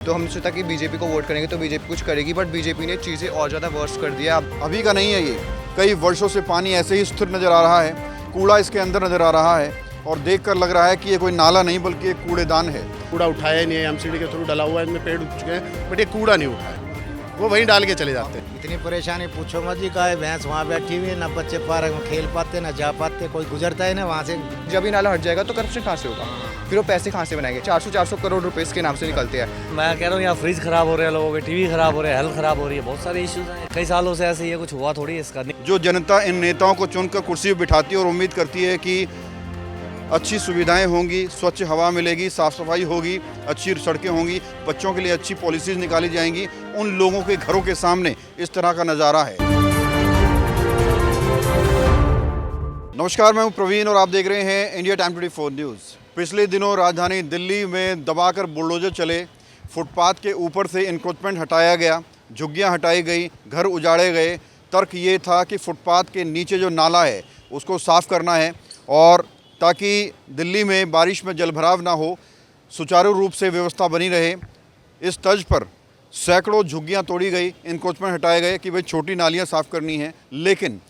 तो हम सोचा कि बीजेपी को वोट करेंगे तो बीजेपी कुछ करेगी, बट बीजेपी ने चीज़ें और ज़्यादा वर्स कर दिया। अभी का नहीं है ये, कई वर्षों से पानी ऐसे ही स्थिर नज़र आ रहा है, कूड़ा इसके अंदर नज़र आ रहा है और देखकर लग रहा है कि ये कोई नाला नहीं बल्कि एक कूड़ेदान है। कूड़ा उठाया नहीं है, एमसीडी के थ्रू डला हुआ है, इनमें पेड़ उग चुके हैं, बट ये कूड़ा नहीं उठाया, वो वहीं डाल के चले जाते हैं। इतनी परेशानी पूछो मत जी, गाय भैंस वहाँ बैठी हुई है, ना बच्चे पार्क में खेल पाते ना जा पाते, कोई गुजरता है ना वहाँ से। जब ये नाला हट जाएगा तो करप्शन कहाँ से होगा, फिर वो पैसे कहाँ से बनाएंगे। 400 करोड़ रुपए इसके नाम से निकलते हैं। मैं कह रहा हूँ यहाँ फ्रिज खराब हो रहे हैं, लोगों के टीवी खराब हो रहे हैं, हेल्थ खराब हो रही है, बहुत सारे इश्यूज हैं। कई सालों से ऐसे ये कुछ हुआ थोड़ी है इसका। जो जनता इन नेताओं को चुनकर कुर्सी पर बिठाती है और उम्मीद करती है कि अच्छी सुविधाएं होंगी, स्वच्छ हवा मिलेगी, साफ़ सफाई होगी, अच्छी सड़कें होंगी, बच्चों के लिए अच्छी पॉलिसीज़ निकाली जाएंगी, उन लोगों के घरों के सामने इस तरह का नज़ारा है। नमस्कार, मैं हूं प्रवीण और आप देख रहे हैं इंडिया टाइम 24 न्यूज़। पिछले दिनों राजधानी दिल्ली में दबाकर बुलडोजर चले, फुटपाथ के ऊपर से इंक्रोचमेंट हटाया गया, झुग्गियां हटाई गई, घर उजाड़े गए। तर्क ये था कि फुटपाथ के नीचे जो नाला है उसको साफ़ करना है और ताकि दिल्ली में बारिश में जलभराव ना हो, सुचारू रूप से व्यवस्था बनी रहे। इस तर्ज पर सैकड़ों झुग्गियां तोड़ी गई, इंक्रोचमेंट हटाए गए कि भाई छोटी नालियां साफ़ करनी है। लेकिन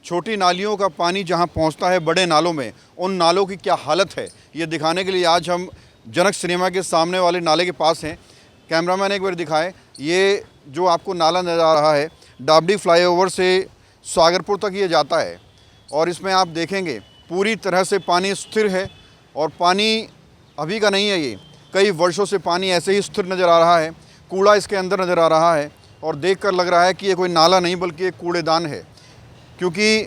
छोटी नालियों का पानी जहां पहुंचता है बड़े नालों में, उन नालों की क्या हालत है, ये दिखाने के लिए आज हम जनक सिनेमा के सामने वाले नाले के पास हैं। कैमरामैन एक बार दिखाएं, ये जो आपको नाला नज़र आ रहा है डाबडी फ्लाईओवर से सागरपुर तक ये जाता है और इसमें आप देखेंगे पूरी तरह से पानी स्थिर है और पानी अभी का नहीं है ये, कई वर्षों से पानी ऐसे ही स्थिर नज़र आ रहा है, कूड़ा इसके अंदर नज़र आ रहा है और देखकर लग रहा है कि ये कोई नाला नहीं बल्कि एक कूड़ेदान है, क्योंकि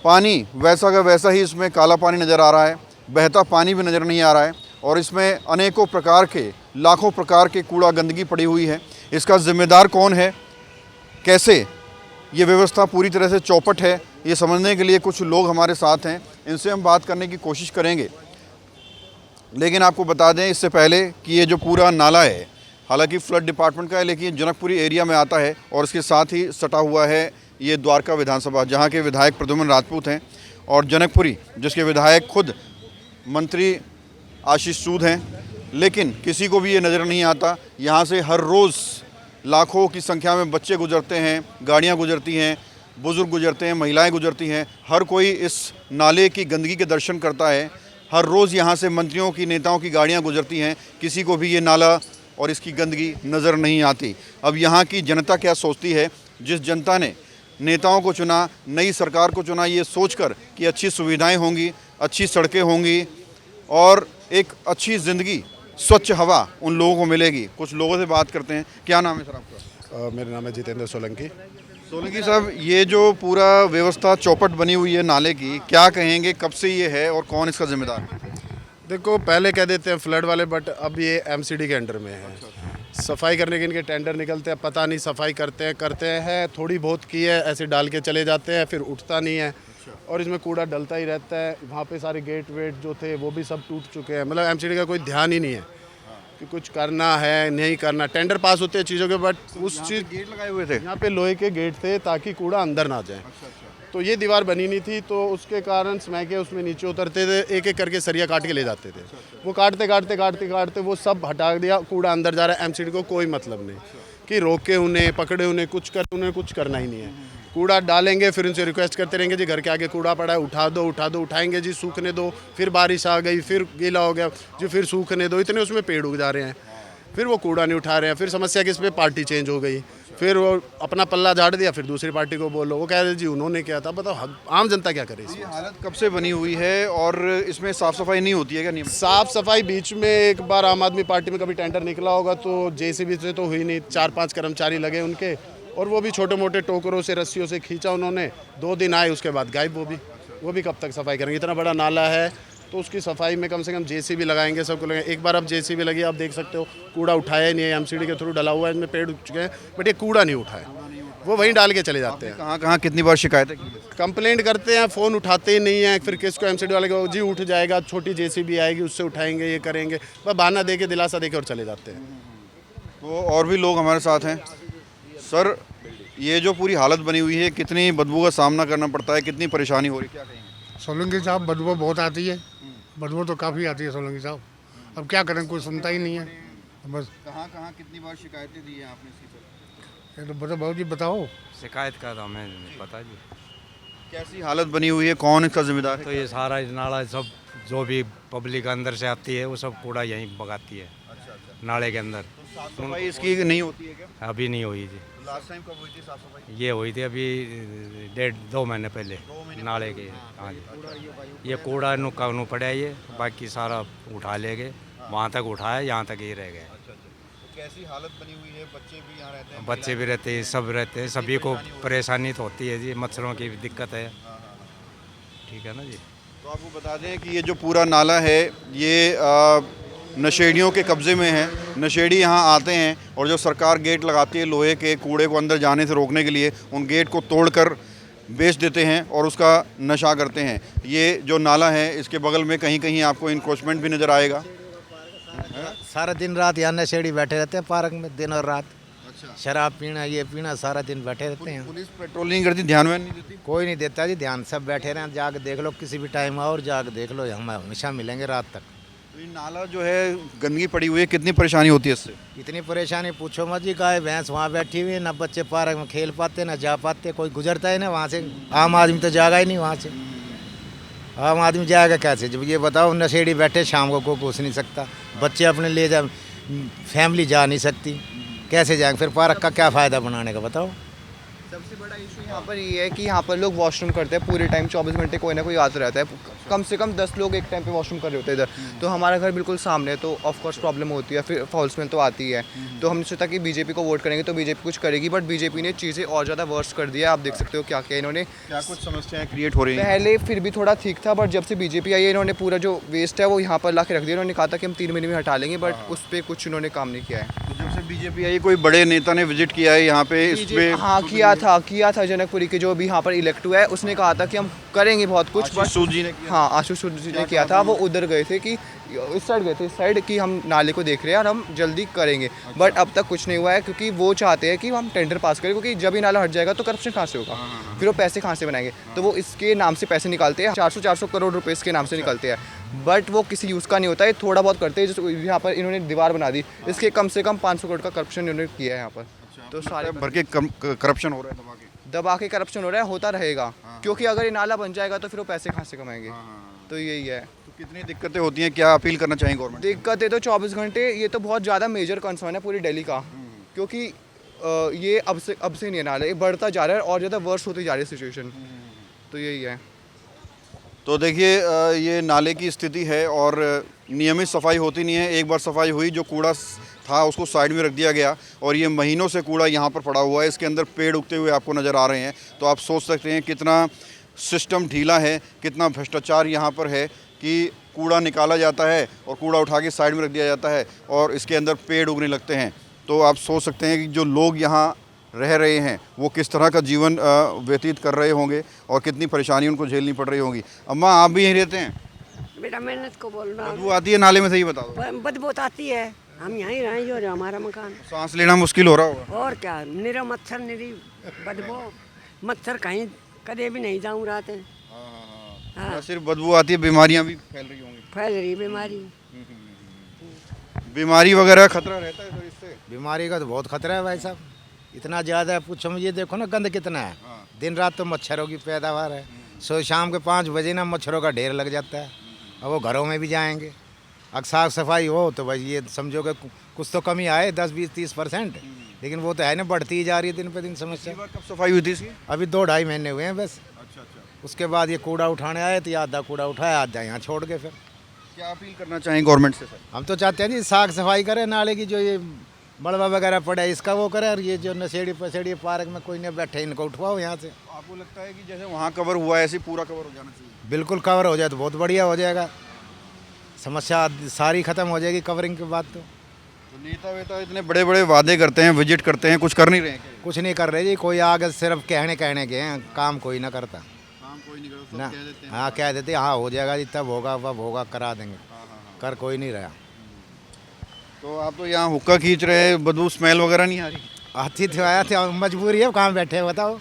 पानी वैसा का वैसा ही इसमें काला पानी नज़र आ रहा है, बहता पानी भी नज़र नहीं आ रहा है और इसमें अनेकों प्रकार के, लाखों प्रकार के कूड़ा गंदगी पड़ी हुई है। इसका ज़िम्मेदार कौन है, कैसे ये व्यवस्था पूरी तरह से चौपट है, ये समझने के लिए कुछ लोग हमारे साथ हैं, इनसे हम बात करने की कोशिश करेंगे। लेकिन आपको बता दें इससे पहले कि ये जो पूरा नाला है हालांकि फ्लड डिपार्टमेंट का है, लेकिन ये जनकपुरी एरिया में आता है और इसके साथ ही सटा हुआ है ये द्वारका विधानसभा, जहाँ के विधायक प्रद्युम्न राजपूत हैं, और जनकपुरी जिसके विधायक खुद मंत्री आशीष सूद हैं। लेकिन किसी को भी ये नज़र नहीं आता, यहाँ से हर रोज़ लाखों की संख्या में बच्चे गुजरते हैं, गाड़ियाँ गुजरती हैं, बुज़ुर्ग गुजरते हैं, महिलाएं गुजरती हैं, हर कोई इस नाले की गंदगी के दर्शन करता है। हर रोज़ यहाँ से मंत्रियों की, नेताओं की गाड़ियाँ गुजरती हैं, किसी को भी ये नाला और इसकी गंदगी नज़र नहीं आती। अब यहाँ की जनता क्या सोचती है, जिस जनता ने नेताओं को चुना, नई सरकार को चुना, ये सोचकर कि अच्छी सुविधाएँ होंगी, अच्छी सड़कें होंगी और एक अच्छी ज़िंदगी, स्वच्छ हवा उन लोगों को मिलेगी। कुछ लोगों से बात करते हैं। क्या नाम है सर आपका? मेरा नाम है जितेंद्र सोलंकी। सोलंकी साहब, ये जो पूरा व्यवस्था चौपट बनी हुई है नाले की, क्या कहेंगे, कब से ये है और कौन इसका जिम्मेदार है? देखो, पहले कह देते हैं फ्लड वाले, बट अब ये एमसीडी के अंडर में है। सफाई करने के इनके टेंडर निकलते हैं, पता नहीं सफाई करते हैं, थोड़ी बहुत की है, ऐसे डाल के चले जाते हैं, फिर उठता नहीं है और इसमें कूड़ा डलता ही रहता है। वहाँ पे सारे गेट वेट जो थे वो भी सब टूट चुके हैं, मतलब एमसीडी का कोई ध्यान ही नहीं है कि कुछ करना है नहीं करना। टेंडर पास होते हैं चीज़ों के, बट उस चीज़ गेट लगाए हुए थे, यहाँ पे लोहे के गेट थे ताकि कूड़ा अंदर ना जाए। तो ये दीवार बनी नहीं थी, तो उसके कारण स्मैके उसमें नीचे उतरते थे, एक एक करके सरिया काट के ले जाते थे। वो काटते वो सब हटा दिया, कूड़ा अंदर जा रहा है। एमसीडी को कोई मतलब नहीं कि रोके उन्हें, पकड़े उन्हें, उन्हें कुछ करना ही नहीं है। कूड़ा डालेंगे, फिर उनसे रिक्वेस्ट करते रहेंगे जी घर के आगे कूड़ा पड़ा है, उठा दो, उठाएंगे जी, सूखने दो, फिर बारिश आ गई, फिर गीला हो गया जी, फिर सूखने दो, इतने उसमें पेड़ उग जा रहे हैं, फिर वो कूड़ा नहीं उठा रहे हैं। फिर समस्या किस पे, पार्टी चेंज हो गई, फिर वो अपना पल्ला झाड़ दिया, फिर दूसरी पार्टी को बोलो, वो कह रहे जी उन्होंने किया था। बताओ आम जनता क्या करे? ये हालत कब से बनी हुई है और इसमें साफ़ सफाई नहीं होती है क्या? नहीं, साफ सफाई बीच में एक बार आम आदमी पार्टी में कभी टेंडर निकला होगा तो जेसीबी से तो हुई नहीं, 4-5 कर्मचारी लगे उनके, और वो भी छोटे मोटे टोकरों से, रस्सियों से खींचा उन्होंने, 2 दिन आए, उसके बाद गायब। वो भी कब तक सफाई करेंगे? इतना बड़ा नाला है तो उसकी सफाई में कम से कम जेसीबी लगाएंगे, सबको लगाएंगे। एक बार अब जेसीबी लगी, आप देख सकते हो कूड़ा उठाया ही नहीं है, एमसीडी के थ्रू डला हुआ है, इनमें पेड़ उग चुके हैं, बट ये कूड़ा नहीं उठाया, वो वहीं डाल के चले जाते हैं। कहाँ कितनी बार शिकायतें की? कंप्लेंट करते हैं, फ़ोन उठाते ही नहीं है, फिर किसको एमसीडी वाले को जी उठ जाएगा, छोटी जेसीबी आएगी उससे उठाएंगे, ये करेंगे, बस बहाना दे के, दिलासा दे के और चले जाते हैं। तो और भी लोग हमारे साथ हैं। सर, ये जो पूरी हालत बनी हुई है, कितनी बदबू का सामना करना पड़ता है, कितनी परेशानी हो रही है, क्या कहेंगे? सोलंकी साहब, बदबू बहुत आती है, बदबू तो काफ़ी आती है सोलंकी साहब। अब क्या करें, कोई सुनता ही नहीं है। बस कहाँ कहाँ कितनी बार शिकायतें दी हैं आपने इसकी सर? ये तो बता बाबू जी बताओ। शिकायत का तो हमें नहीं पता जी। कैसी हालत बनी हुई है, कौन इसका जिम्मेदार है? तो ये सारा नाला सब जो भी पब्लिक अंदर से आती है वो सब कूड़ा यहीं भगाती है नाले के अंदर। साफ सफाई इसकी नहीं होती है क्या? अभी नहीं हुई जी, लास्ट टाइम कब हुई थी साफ सफाई? ये हुई थी अभी 1.5-2 महीने पहले नाले के। हाँ जी, ये कूड़ा नु पड़ा है, ये बाकी सारा उठा ले गए, वहाँ तक उठाया, यहाँ तक ही रह गए। तो कैसी हालत बनी हुई है? बच्चे भी यहाँ रहते हैं, बच्चे भी रहते हैं, सब रहते हैं, सभी को परेशानी तो होती है जी, मच्छरों की भी दिक्कत है। ठीक है ना जी। तो आपको बता दें कि ये जो पूरा नाला है ये नशेड़ियों के कब्ज़े में है। नशेड़ी यहाँ आते हैं और जो सरकार गेट लगाती है लोहे के, कूड़े को अंदर जाने से रोकने के लिए, उन गेट को तोड़कर बेच देते हैं और उसका नशा करते हैं। ये जो नाला है इसके बगल में कहीं कहीं आपको इंक्रोचमेंट भी नज़र आएगा। सारा दिन रात यहाँ नशेड़ी बैठे रहते हैं पार्क में, दिन और रात। अच्छा, शराब पीना, ये पीना, सारा दिन बैठे रहते हैं। पुलिस पेट्रोल नहीं करती, ध्यान में नहीं देती? कोई नहीं देता जी ध्यान, सब बैठे रहे, जाके देख लो, किसी भी टाइम आओ और जाके देख लो, हम हमेशा मिलेंगे रात तक। तो ये नाला जो है गंदगी पड़ी हुई है, कितनी परेशानी होती है इससे? इतनी परेशानी पूछो मत जी, गाय भैंस वहाँ बैठी हुई है, ना बच्चे पार्क में खेल पाते, ना जा पाते, कोई गुजरता है ना वहाँ से। आम आदमी तो जाएगा ही नहीं वहाँ से, आम आदमी जाएगा कैसे? जब ये बताओ नशेड़ी बैठे, शाम को कोई पूछ नहीं सकता, बच्चे अपने ले जा, फैमिली जा नहीं सकती, कैसे जाएंगे? फिर पार्क का क्या फ़ायदा बनाने का बताओ? सबसे बड़ा इशू यहाँ पर ये है कि यहाँ पर लोग वॉशरूम करते हैं पूरे टाइम, 24 घंटे कोई ना कोई आता रहता है। कम से कम 10 लोग एक टाइम पे वॉशरूम कर रहे होते हैं इधर। तो हमारा घर बिल्कुल सामने है, तो ऑफ कोर्स प्रॉब्लम होती है, फिर फाउल स्मेल तो आती है। तो हमने सोचा कि बीजेपी को वोट करेंगे तो बीजेपी कुछ करेगी, बट बीजेपी ने चीज़ें और ज़्यादा वर्स्ट कर दिया है। आप देख सकते हो क्या क्या इन्होंने। क्या कुछ समस्याएं क्रिएट हो रही हैं? पहले फिर भी थोड़ा ठीक था, बट जब से बीजेपी आई है इन्होंने पूरा जो वेस्ट है वो यहाँ पर ला के रख दिया। इन्होंने कहा था कि हम 3 महीने में हटा लेंगे, बट उस पर कुछ इन्होंने काम नहीं किया है। तो जब से बीजेपी आई कोई बड़े नेता ने विजिट किया है यहाँ पे? इस पे हाँ किया था जनकपुरी के जो भी यहाँ पर इलेक्ट हुआ है, उसने कहा था कि हम करेंगे बहुत कुछ। आशीष सूद जी ने किया? हाँ, आशीष सूद जी ने किया था। वो उधर गए थे कि इस साइड गए थे, इस साइड कि हम नाले को देख रहे हैं और हम जल्दी करेंगे। बट अब तक कुछ नहीं हुआ है, क्योंकि वो चाहते हैं कि हम टेंडर पास करें, क्योंकि जब ये नाला हट जाएगा तो करप्शन कहाँ से होगा, फिर वो पैसे कहाँ से बनाएंगे। तो वो इसके नाम से पैसे निकालते हैं, 400 करोड़ रुपए इसके नाम से निकलते हैं, बट वो किसी यूज़ का नहीं होता है। थोड़ा बहुत करते हैं, जैसे यहाँ पर इन्होंने दीवार बना दी, इसके कम से कम 500 करोड़ का करप्शन इन्होंने किया है यहाँ पर। तो सारे भर के करप्शन हो रहा है दबा के करप्शन हो रहा है, होता रहेगा, क्योंकि अगर ये नाला बन जाएगा तो फिर वो पैसे कहाँ से कमाएंगे। तो यही है। तो कितनी दिक्कतें होती हैं, क्या अपील करना चाहेंगे गवर्नमेंट? दिक्कतें तो 24 घंटे, ये तो बहुत ज़्यादा मेजर कंसर्न है पूरी दिल्ली का, क्योंकि ये अब से नहीं है नाला, ये बढ़ता जा रहा है और ज़्यादा वर्ष होती जा रही है सिचुएशन। तो यही है। तो देखिए ये नाले की स्थिति है और नियमित सफाई होती नहीं है। एक बार सफाई हुई, जो कूड़ा था उसको साइड में रख दिया गया और ये महीनों से कूड़ा यहाँ पर पड़ा हुआ है। इसके अंदर पेड़ उगते हुए आपको नज़र आ रहे हैं। तो आप सोच सकते हैं कितना सिस्टम ढीला है, कितना भ्रष्टाचार यहाँ पर है कि कूड़ा निकाला जाता है और कूड़ा उठा के साइड में रख दिया जाता है और इसके अंदर पेड़ उगने लगते हैं। तो आप सोच सकते हैं कि जो लोग यहाँ रह रहे हैं वो किस तरह का जीवन व्यतीत कर रहे होंगे और कितनी परेशानी उनको झेलनी पड़ रही होगी। अम्मा, आप भी यहीं रहते हैं? बेटा मेहनत को बोल रहा बदबू आती है नाले में, सही बताओ? हूँ, बदबू तो आती है, हम यहीं रहें जो हमारा मकान। सांस लेना मुश्किल हो रहा होगा? और क्या, निरा मच्छर, निरी बदबू, मच्छर कहीं कदे भी नहीं जाऊँ रात है। हाँ। सिर्फ बदबू आती है, बीमारियाँ भी फैल रही होंगी? फैल रही बीमारी। बीमारी वगैरह खतरा रहता है सर इससे? बीमारी का तो बहुत खतरा है भाई साहब, इतना ज़्यादा है पूछो। मुझे देखो ना गंद कितना है, दिन रात तो मच्छरों की पैदावार है। सो शाम के 5 बजे ना मच्छरों का ढेर लग जाता है और वो घरों में भी जाएंगे। अगर साफ सफाई हो तो भाई ये समझो कि कुछ तो कमी आए 10, 20, 30%, लेकिन वो तो है ना, बढ़ती ही जा रही है दिन पे दिन समस्या। कब सफाई हुई थी इसकी? अभी 2-2.5 महीने हुए हैं बस। अच्छा। उसके बाद ये कूड़ा उठाने आए तो ये आधा कूड़ा उठाया, आधा यहाँ छोड़ के। फिर क्या अपील करना चाहेंगे गवर्नमेंट से सर? हम तो चाहते हैं जी साफ सफाई करें, नाले की जो ये मलबा वगैरह पड़ा है इसका वो करे, और ये जो नशेड़ी पसेड़ी पार्क में कोई नहीं बैठे इनको उठवाओ यहाँ से। आपको लगता है कि जैसे वहाँ कवर हुआ है ऐसे पूरा कवर हो जाना चाहिए? बिल्कुल कवर हो जाए तो बहुत बढ़िया हो जाएगा, समस्या सारी ख़त्म हो जाएगी कवरिंग के बाद। तो नेता वेता इतने बड़े बड़े वादे करते हैं, विजिट करते हैं, कुछ कर नहीं रहे हैं क्या? कुछ नहीं कर रहे जी, कोई आगे सिर्फ कहने के हैं, काम कोई ना करता। काम कोई नहीं करता, ना, सब कह देते हैं। हाँ कह देते हाँ हो जाएगा जी, तब होगा वब होगा, करा देंगे। कर कोई नहीं रहा। तो आप तो यहाँ हुक्का खींच रहे हैं, बदबू स्मेल वगैरह नहीं आ रही? आती थी आया थे, मजबूरी है, कहाँ बैठे हैं बताओ।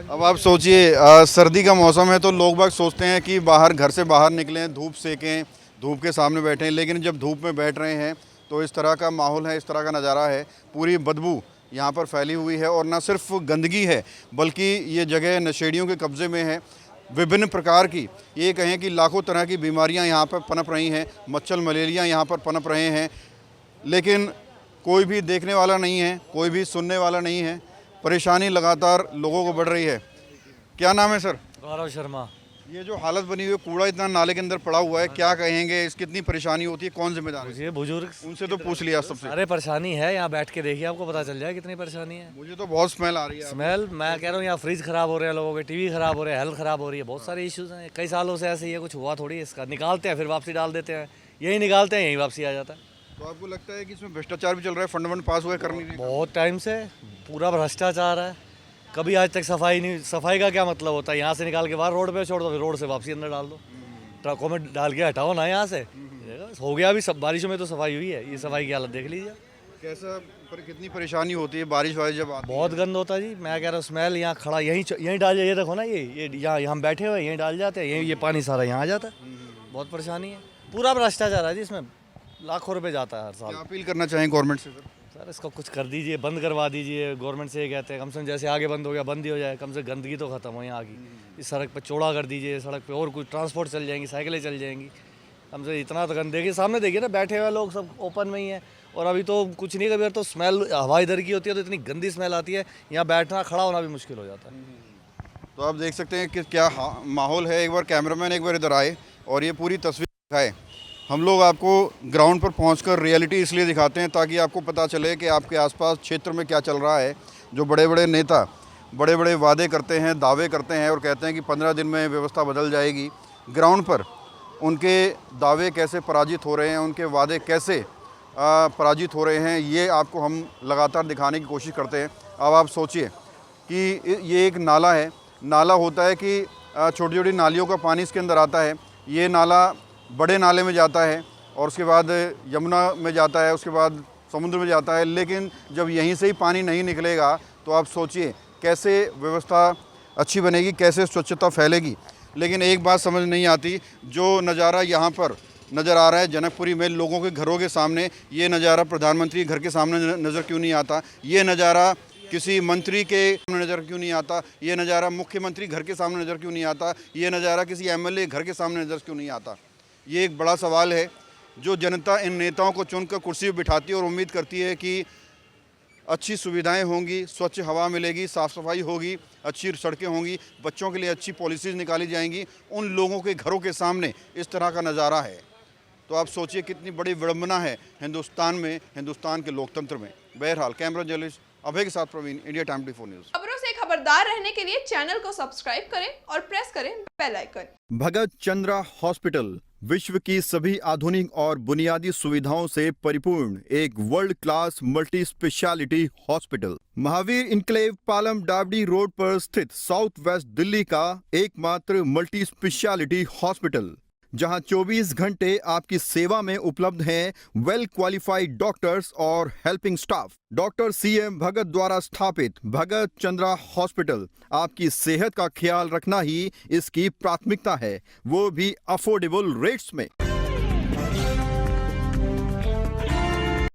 अब आप सोचिए सर्दी का मौसम है तो लोग बाग सोचते हैं कि बाहर, घर से बाहर निकलें, धूप सेकें, धूप के सामने बैठे हैं, लेकिन जब धूप में बैठ रहे हैं तो इस तरह का माहौल है, इस तरह का नज़ारा है, पूरी बदबू यहाँ पर फैली हुई है। और न सिर्फ गंदगी है बल्कि ये जगह नशेड़ियों के कब्ज़े में है। विभिन्न प्रकार की, ये कहें कि लाखों तरह की बीमारियाँ यहाँ पर पनप रही हैं, मच्छर मलेरिया यहाँ पर पनप रहे हैं, लेकिन कोई भी देखने वाला नहीं है, कोई भी सुनने वाला नहीं है। परेशानी लगातार लोगों को बढ़ रही है। क्या नाम है सर? गौरव शर्मा। ये जो हालत बनी हुई है, कूड़ा इतना नाले के अंदर पड़ा हुआ है, क्या कहेंगे? इस कितनी परेशानी होती है, कौन जिम्मेदार है? ये बुजुर्ग उनसे तो पूछ लिया सबसे। अरे परेशानी है, यहाँ बैठ के देखिए आपको पता चल जाए कितनी परेशानी है। मुझे तो बहुत स्मेल आ रही है। स्मेल, मैं कह रहा हूँ यहाँ फ्रिज खराब हो रहे हैं, लोगों के टीवी खराब हो रहे हैं, हेल्थ खराब हो रही है, बहुत सारे इश्यूज हैं। कई सालों से ऐसे ही है, कुछ हुआ थोड़ी। इसका निकालते हैं फिर वापसी डाल देते हैं, यही निकालते हैं यही वापसी आ जाता है। तो आपको लगता है कि इसमें भ्रष्टाचार भी चल रहा है? फंड पास हुए करनी नहीं? बहुत टाइम से पूरा भ्रष्टाचार है, कभी आज तक सफाई नहीं। सफाई का क्या मतलब होता है? यहाँ से निकाल के बाहर रोड पे छोड़ दो, फिर रोड से वापसी अंदर डाल दो, ट्रकों में डाल के हटाओ ना यहाँ से। हो गया अभी सब, बारिशों में तो सफाई हुई है, ये सफाई की हालत देख लीजिए। कैसा कितनी परेशानी होती है बारिश वारिश जब आती है? बहुत गंद होता है जी, मैं कह रहा हूँ स्मेल। यहाँ खड़ा यहीं डाल जाए, ये देखो ना, ये यहाँ हम बैठे हुए यहीं डाल जाते हैं, यहीं ये पानी सारा यहाँ आ जाता है। बहुत परेशानी है, पूरा भ्रष्टाचार है जी, इसमें लाखों रुपए जाता है हर साल। क्या अपील करना चाहें गवर्नमेंट से सर? सर इसको कुछ कर दीजिए, बंद करवा दीजिए। गवर्नमेंट से ये कहते हैं कम से कम, जैसे आगे बंद हो गया बंद ही हो जाए, कम से गंदगी तो खत्म हो यहाँ की। इस सड़क पर चौड़ा कर दीजिए, सड़क पे और कुछ ट्रांसपोर्ट चल जाएंगी, साइकिलें चल जाएंगी। कम से इतना तो गंद देखिए, सामने देखिए ना, बैठे हुए लोग सब ओपन में ही है। और अभी तो कुछ नहीं, कभी तो स्मेल हवा इधर की होती है तो इतनी गंदी स्मेल आती है, यहाँ बैठना खड़ा होना भी मुश्किल हो जाता है। तो आप देख सकते हैं कि क्या माहौल है। एक बार कैमरामैन एक बार इधर आए और ये पूरी तस्वीर दिखाए। हम लोग आपको ग्राउंड पर पहुंचकर रियलिटी इसलिए दिखाते हैं ताकि आपको पता चले कि आपके आसपास क्षेत्र में क्या चल रहा है। जो बड़े बड़े नेता बड़े बड़े वादे करते हैं, दावे करते हैं और कहते हैं कि 15 दिन में व्यवस्था बदल जाएगी, ग्राउंड पर उनके दावे कैसे पराजित हो रहे हैं, उनके वादे कैसे पराजित हो रहे हैं, ये आपको हम लगातार दिखाने की कोशिश करते हैं। अब आप सोचिए कि ये एक नाला है। नाला होता है कि छोटी छोटी नालियों का पानी इसके अंदर आता है। ये नाला बड़े नाले में जाता है और उसके बाद यमुना में जाता है, उसके बाद समुद्र में जाता है। लेकिन जब यहीं से ही पानी नहीं निकलेगा तो आप सोचिए कैसे व्यवस्था अच्छी बनेगी, कैसे स्वच्छता फैलेगी। लेकिन एक बात समझ नहीं आती, जो नज़ारा यहाँ पर नज़र आ रहा है जनकपुरी में लोगों के घरों के सामने, ये नज़ारा प्रधानमंत्री घर के सामने नज़र क्यों नहीं आता? ये नज़ारा किसी मंत्री के सामने नज़र क्यों नहीं आता? ये नज़ारा मुख्यमंत्री घर के सामने नज़र क्यों नहीं आता? ये नज़ारा किसी एमएलए घर के सामने नज़र क्यों नहीं आता? ये एक बड़ा सवाल है। जो जनता इन नेताओं को चुनकर कुर्सी पर बिठाती है और उम्मीद करती है कि अच्छी सुविधाएं होंगी, स्वच्छ हवा मिलेगी, साफ़ सफाई होगी, अच्छी सड़कें होंगी, बच्चों के लिए अच्छी पॉलिसीज़ निकाली जाएंगी, उन लोगों के घरों के सामने इस तरह का नज़ारा है। तो आप सोचिए कितनी बड़ी विडंबना है हिंदुस्तान में, हिंदुस्तान के लोकतंत्र में। बहरहाल कैमरा जर्नलिस्ट अभय के साथ प्रवीण, इंडिया टाइम 24 न्यूज़। खबरों से खबरदार रहने के लिए चैनल को सब्सक्राइब करें और प्रेस करें बेल आइकन। भगत चंद्रा हॉस्पिटल विश्व की सभी आधुनिक और बुनियादी सुविधाओं से परिपूर्ण एक world class multi speciality hospital, Mahavir enclave Palam Dabri road पर स्थित साउथ वेस्ट दिल्ली का एकमात्र मल्टी स्पेशलिटी हॉस्पिटल, जहां 24 घंटे आपकी सेवा में उपलब्ध हैं वेल क्वालिफाइड डॉक्टर्स और हेल्पिंग स्टाफ। डॉक्टर CM भगत द्वारा स्थापित भगत चंद्रा हॉस्पिटल आपकी सेहत का ख्याल रखना ही इसकी प्राथमिकता है, वो भी अफोर्डेबल रेट्स में।